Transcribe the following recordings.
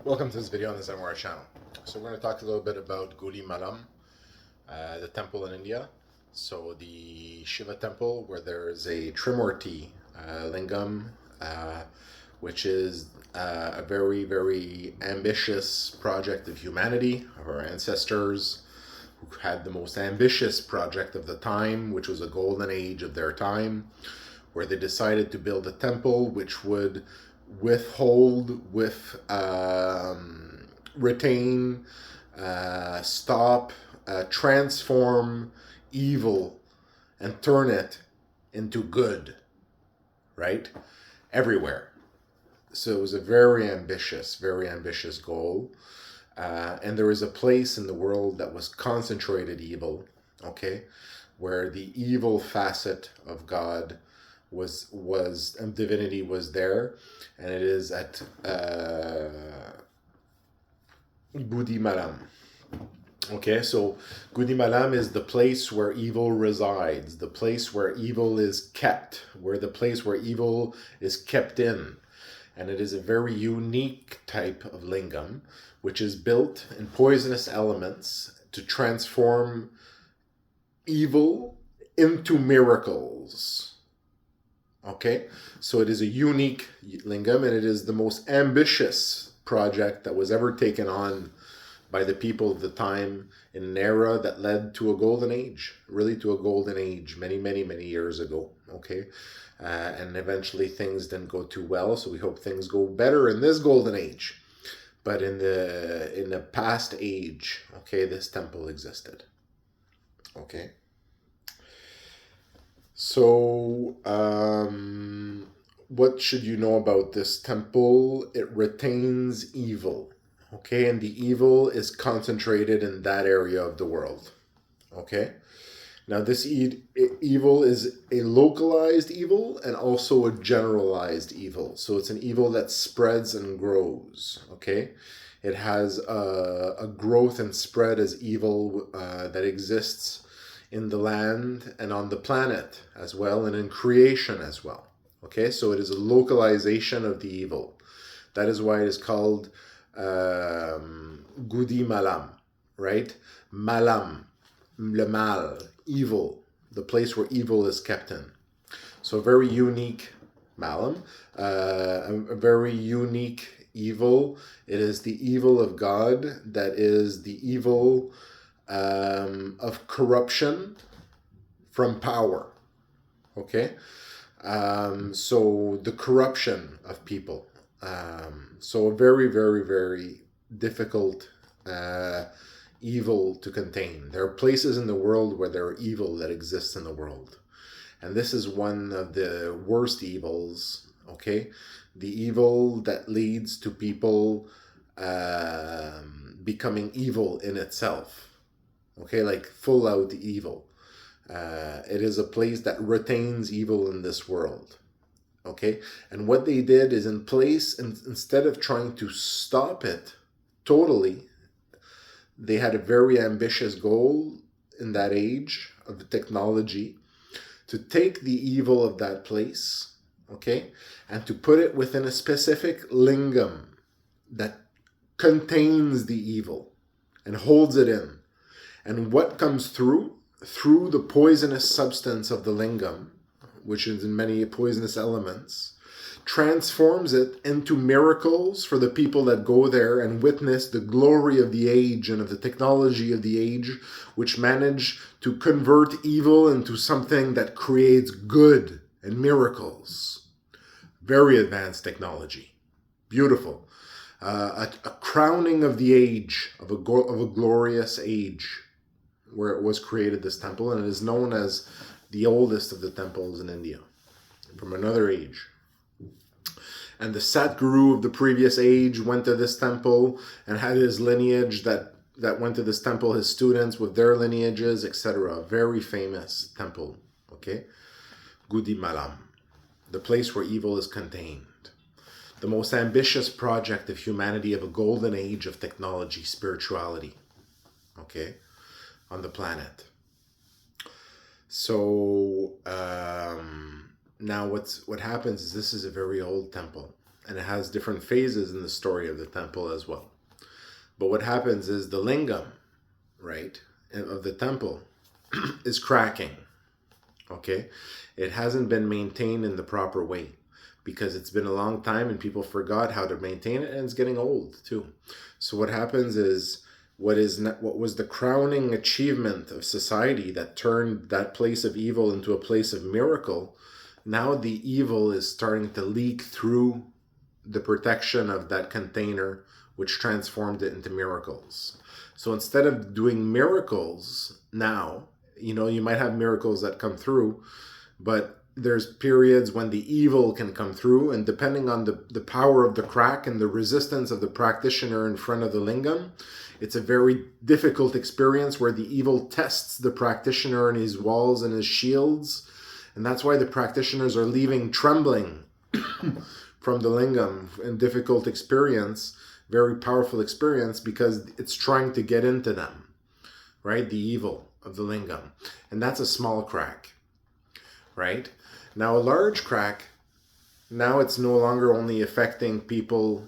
Welcome to this video on the Zenwar channel. So we're going to talk a little bit about Gudimallam, the temple in India. So the Shiva temple, where there is a Trimurti Lingam, which is a very, very ambitious project of humanity, of our ancestors who had the most ambitious project of the time, which was a golden age of their time, where they decided to build a temple which would retain, stop, transform evil and turn it into good, right? Everywhere. So it was a very ambitious goal. And there was a place in the world that was concentrated evil, okay, where the evil facet of God was and divinity was there, and it is at Gudimallam. Okay, so Gudimallam is the place where evil resides, the place where evil is kept, where the place where evil is kept in. And it is a very unique type of lingam, which is built in poisonous elements to transform evil into miracles. Okay, so it is a unique lingam, and it is the most ambitious project that was ever taken on by the people of the time in an era that led to a golden age, really to a golden age many years ago. Okay, and eventually things didn't go too well, so we hope things go better in this golden age. But in the past age, okay, this temple existed. Okay. So, what should you know about this temple? It retains evil, okay? And the evil is concentrated in that area of the world, okay? Now, this evil is a localized evil and also a generalized evil. So it's an evil that spreads and grows, okay? It has a growth and spread as evil that exists in the land and on the planet as well, and in creation as well. Okay, so it is a localization of the evil. That is why it is called Gudimallam, right? Malam, le mal, evil, the place where evil is kept in. So a very unique Malam, a very unique evil. It is the evil of God that is the evil of corruption from power. Okay, so the corruption of people. So a very difficult evil to contain. There are places in the world where there are evil that exists in the world, and this is one of the worst evils. Okay, the evil that leads to people becoming evil in itself. Okay, like full out evil. It is a place that retains evil in this world. Okay, and what they did is in place, and instead of trying to stop it totally, they had a very ambitious goal in that age of the technology to take the evil of that place, okay, and to put it within a specific lingam that contains the evil and holds it in. And what comes through the poisonous substance of the lingam, which is in many poisonous elements, transforms it into miracles for the people that go there and witness the glory of the age and of the technology of the age, which manage to convert evil into something that creates good and miracles. Very advanced technology. Beautiful. A crowning of the age, of a glorious age, where it was created, this temple, and it is known as the oldest of the temples in India, from another age. And the Satguru of the previous age went to this temple and had his lineage that went to this temple, his students with their lineages, etc. Very famous temple, okay? Gudimallam, the place where evil is contained. The most ambitious project of humanity of a golden age of technology, spirituality, okay, on the planet. So now what happens is this is a very old temple, and it has different phases in the story of the temple as well. But what happens is the lingam, right, of the temple is cracking. Okay, it hasn't been maintained in the proper way because it's been a long time and people forgot how to maintain it, and it's getting old too. So what happens is what was the crowning achievement of society that turned that place of evil into a place of miracle. Now the evil is starting to leak through the protection of that container, which transformed it into miracles. So instead of doing miracles now, you might have miracles that come through, but there's periods when the evil can come through, and depending on the power of the crack and the resistance of the practitioner in front of the lingam, it's a very difficult experience where the evil tests the practitioner and his walls and his shields. And that's why the practitioners are leaving trembling from the lingam in difficult experience, very powerful experience, because it's trying to get into them, right? The evil of the lingam. And that's a small crack, right? Now a large crack, now it's no longer only affecting people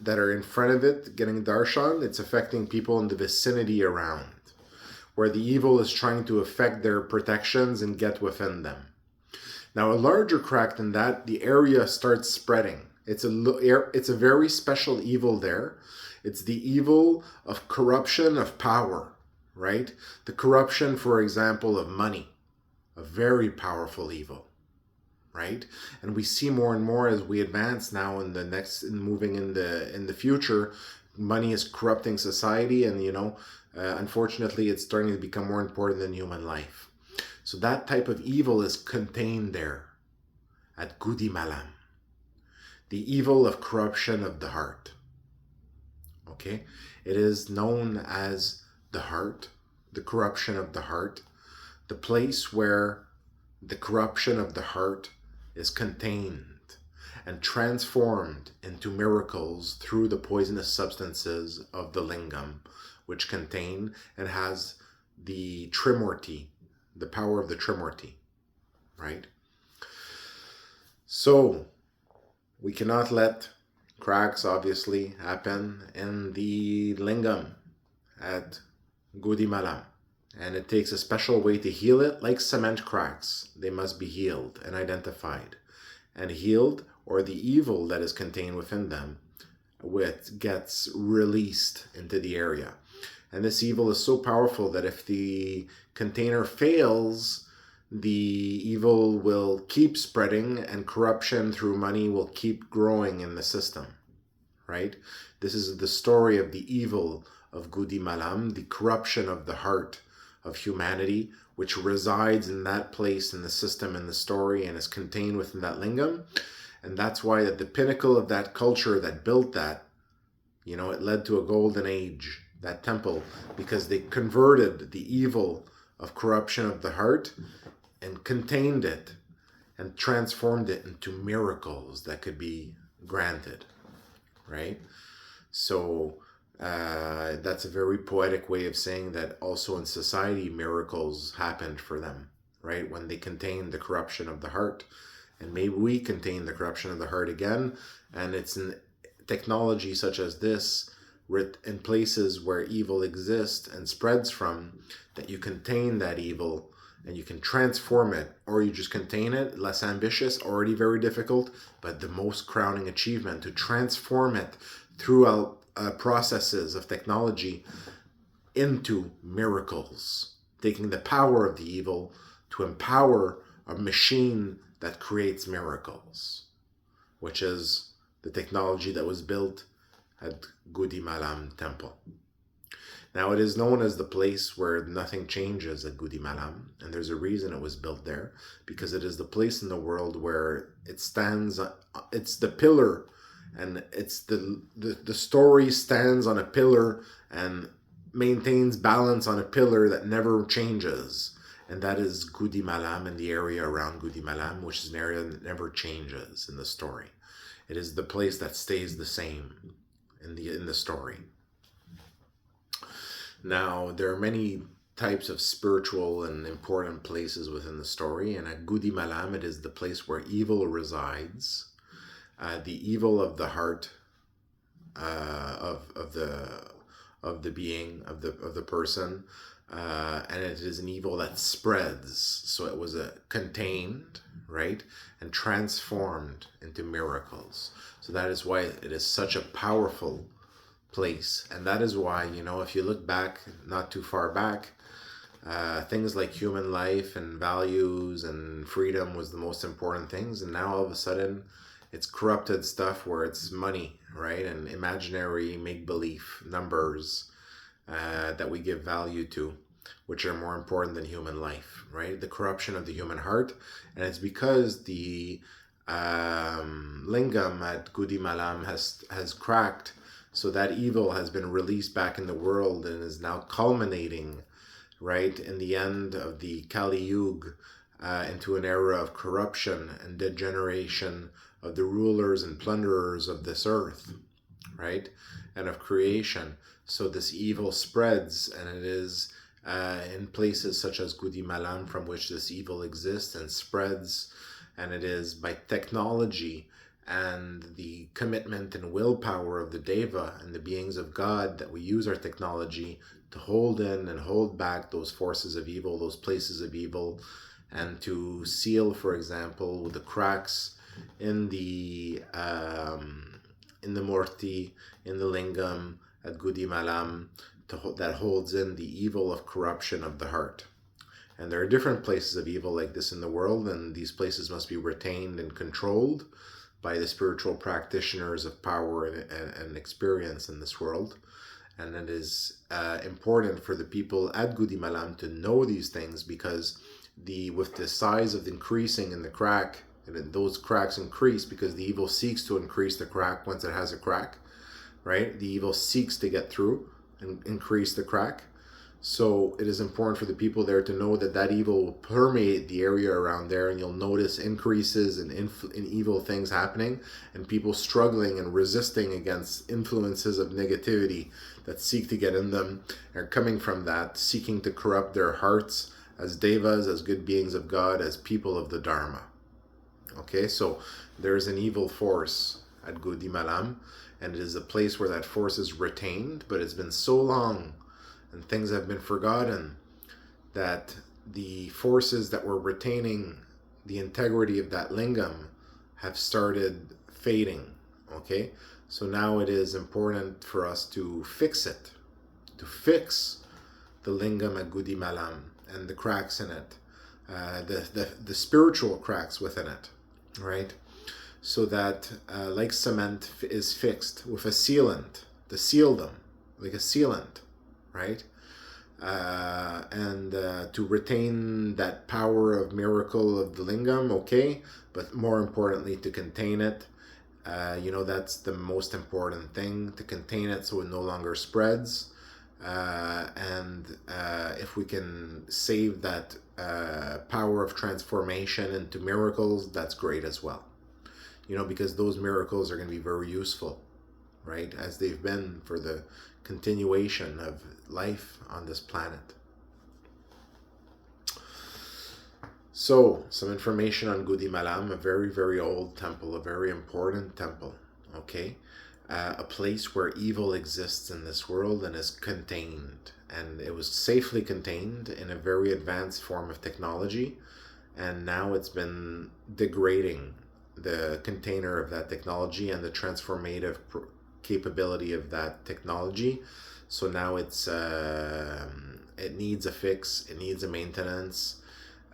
that are in front of it getting darshan, it's affecting people in the vicinity around, where the evil is trying to affect their protections and get within them. Now a larger crack than that, the area starts spreading. It's a very special evil there. It's the evil of corruption of power, right? The corruption, for example, of money, a very powerful evil, right? And we see more and more as we advance now in moving in the future, money is corrupting society, and unfortunately, it's starting to become more important than human life. So that type of evil is contained there at Gudimallam. The evil of corruption of the heart. Okay? It is known as the heart, the corruption of the heart, the place where the corruption of the heart is contained and transformed into miracles through the poisonous substances of the lingam, which contain and has the trimurti, the power of the trimurti, right? So we cannot let cracks obviously happen in the lingam at Gudimallam, and it takes a special way to heal it. Like cement cracks, they must be healed and identified and healed, or the evil that is contained within them gets released into the area. And this evil is so powerful that if the container fails, the evil will keep spreading and corruption through money will keep growing in the system, right? This is the story of the evil of Gudimallam, the corruption of the heart of humanity, which resides in that place in the system, in the story, and is contained within that lingam. And that's why at the pinnacle of that culture that built that, it led to a golden age, that temple, because they converted the evil of corruption of the heart and contained it and transformed it into miracles that could be granted, right? So that's a very poetic way of saying that also in society miracles happened for them, right? When they contained the corruption of the heart. And maybe we contain the corruption of the heart again, and it's in technology such as this, in places where evil exists and spreads from, that you contain that evil and you can transform it, or you just contain it, less ambitious, already very difficult, but the most crowning achievement, to transform it throughout processes of technology into miracles, taking the power of the evil to empower a machine that creates miracles, which is the technology that was built at Gudimallam temple. Now it is known as the place where nothing changes at Gudimallam, and there's a reason it was built there, because it is the place in the world where it stands, it's the pillar, and it's the story stands on a pillar and maintains balance on a pillar that never changes. And that is Gudimallam and the area around Gudimallam, which is an area that never changes in the story. It is the place that stays the same in the story. Now, there are many types of spiritual and important places within the story, and at Gudimallam, it is the place where evil resides, the evil of the heart, of the being, of the person, and it is an evil that spreads. So it was contained, right, and transformed into miracles. So that is why it is such a powerful place, and that is why, if you look back, not too far back, things like human life and values and freedom was the most important things, and now all of a sudden it's corrupted stuff where it's money, right, and imaginary make-believe numbers that we give value to, which are more important than human life, right? The corruption of the human heart. And it's because the Lingam at Gudimallam has cracked, so that evil has been released back in the world and is now culminating, right, in the end of the Kali Yuga, into an era of corruption and degeneration of the rulers and plunderers of this earth, right, and of creation. So this evil spreads, and it is in places such as Gudimallam from which this evil exists and spreads, and it is by technology and the commitment and willpower of the Deva and the beings of God that we use our technology to hold in and hold back those forces of evil, those places of evil, and to seal, for example, the cracks in the Murti, in the Lingam at Gudimallam, that holds in the evil of corruption of the heart. And there are different places of evil like this in the world, and these places must be retained and controlled by the spiritual practitioners of power and experience in this world. And it is important for the people at Gudimallam to know these things, because with the size of the increasing in the crack, and those cracks increase because the evil seeks to increase the crack once it has a crack, right? The evil seeks to get through and increase the crack. So it is important for the people there to know that evil will permeate the area around there, and you'll notice increases in evil things happening, and people struggling and resisting against influences of negativity that seek to get in them, are coming from that, seeking to corrupt their hearts as devas, as good beings of God, as people of the Dharma. Okay, so there's an evil force at Gudimallam, and it is a place where that force is retained, but it's been so long and things have been forgotten that the forces that were retaining the integrity of that lingam have started fading. Okay, so now it is important for us to fix it, to fix the lingam at Gudimallam and the cracks in it, the spiritual cracks within it, right? So that like cement is fixed with a sealant to seal them, like a sealant, right? And to retain that power of miracle of the lingam, okay, but more importantly to contain it. That's the most important thing, to contain it so it no longer spreads. And if we can save that power of transformation into miracles, that's great as well. Because those miracles are going to be very useful, right? As they've been for the continuation of life on this planet. So, some information on Gudimallam, a very, very old temple, a very important temple, okay? A place where evil exists in this world and is contained. And it was safely contained in a very advanced form of technology. And now it's been degrading the container of that technology and the transformative capability of that technology. So now it needs a fix, it needs a maintenance,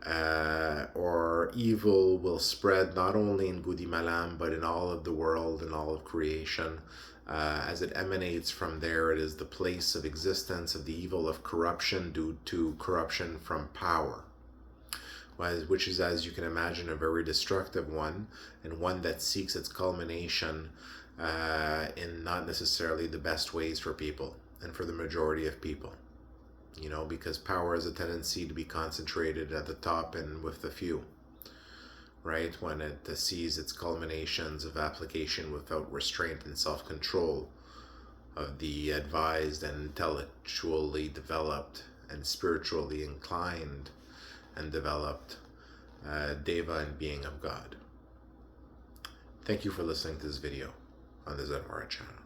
or evil will spread not only in Gudimallam but in all of the world and all of creation. As it emanates from there, it is the place of existence of the evil of corruption due to corruption from power, which is, as you can imagine, a very destructive one, and one that seeks its culmination in not necessarily the best ways for people and for the majority of people. Because power has a tendency to be concentrated at the top and with the few, right? When it sees its culminations of application without restraint and self-control of the advised and intellectually developed and spiritually inclined and developed Deva and being of God. Thank you for listening to this video on the Zenmara channel.